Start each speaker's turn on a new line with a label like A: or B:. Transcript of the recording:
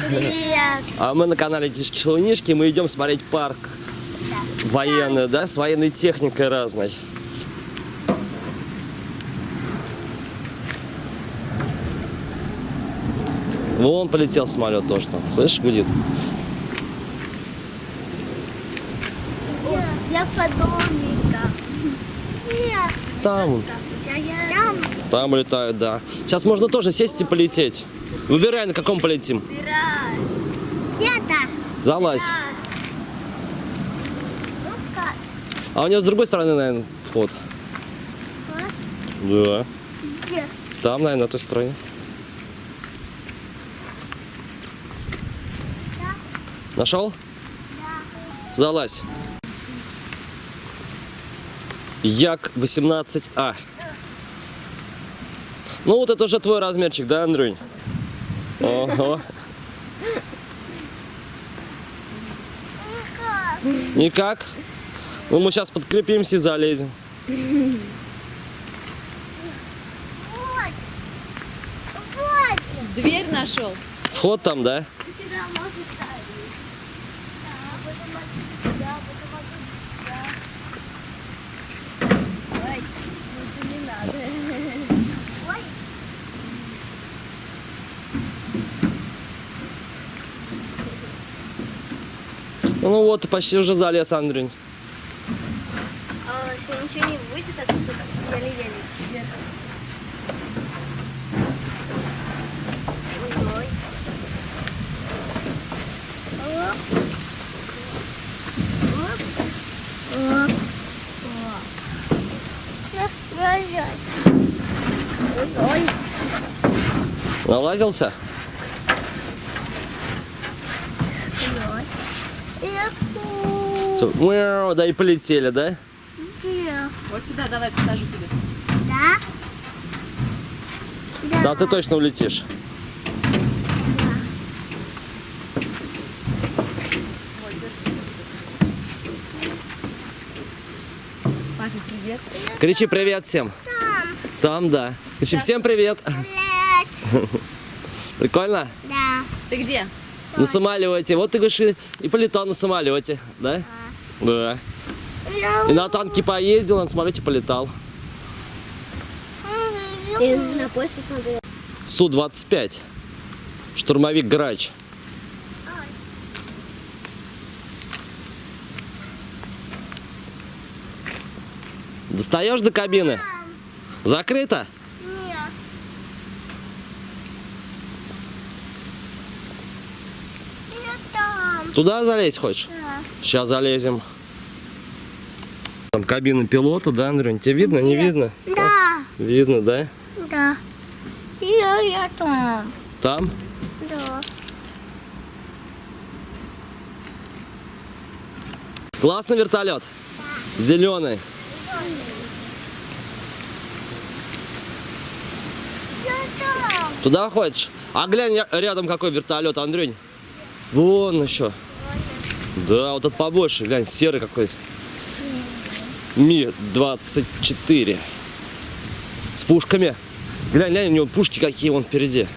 A: Привет.
B: А мы на канале Тишки-Шалунишки. Мы идем смотреть парк военный, да, с военной техникой разной. Вон полетел самолет тоже там. Слышишь, гудит?
A: Я подобника. Нет.
B: Там.
A: Там.
B: Там летают, да. Сейчас можно тоже сесть и полететь. Выбирай, на каком полетим.
A: Где-то.
B: Залазь. А у него с другой стороны, наверное, вход. Да.
A: Где?
B: Там, наверное, на той стороне. Нашел?
A: Да.
B: Залазь. Як-18А. Ну вот это уже твой размерчик, да, Андрюнь? Ого. Никак? Ну мы сейчас подкрепимся и залезем.
A: Вот. Вот.
C: Дверь нашел.
B: Вход там, да?
A: Сюда можно ставить. Да, потом да. Ой, лучше не надо. Ой.
B: Ну вот, ты почти уже залез, Андрюнь.
A: А если ничего не выйдет, то тут еле-еле держится. Ой-ой. Оп. Оп. Оп. Оп. Ой-ой.
B: Налазился? Мяу, да и полетели, да?
C: Вот сюда давай посажу тебя.
A: Да?
B: Да, ты точно улетишь.
C: Папе, привет.
B: Кричи привет всем. Там, да. Кричи всем привет.
A: Привет.
B: Прикольно?
A: Да.
C: Ты где?
B: На самолете. Вот ты говоришь, и полетал на самолете, да? Да. И на танке поездил, на самолете полетал.
A: Ты на поезд посмотрел?
B: Су-25. Штурмовик Грач. Достаешь до кабины? Закрыто?
A: Нет. Я там.
B: Туда залезть хочешь?
A: Да.
B: Сейчас залезем. Там кабина пилота, да, Андрюнь? Тебе видно, не видно?
A: Да.
B: Видно, да?
A: Да. Я там.
B: Там?
A: Да.
B: Классный вертолет? Зеленый.
A: Я там.
B: Туда хочешь? А глянь, рядом какой вертолет, Андрюнь. Вон еще. Да, вот этот побольше, глянь, серый какой. Ми-24. С пушками. Глянь, глянь, у него пушки какие вон впереди.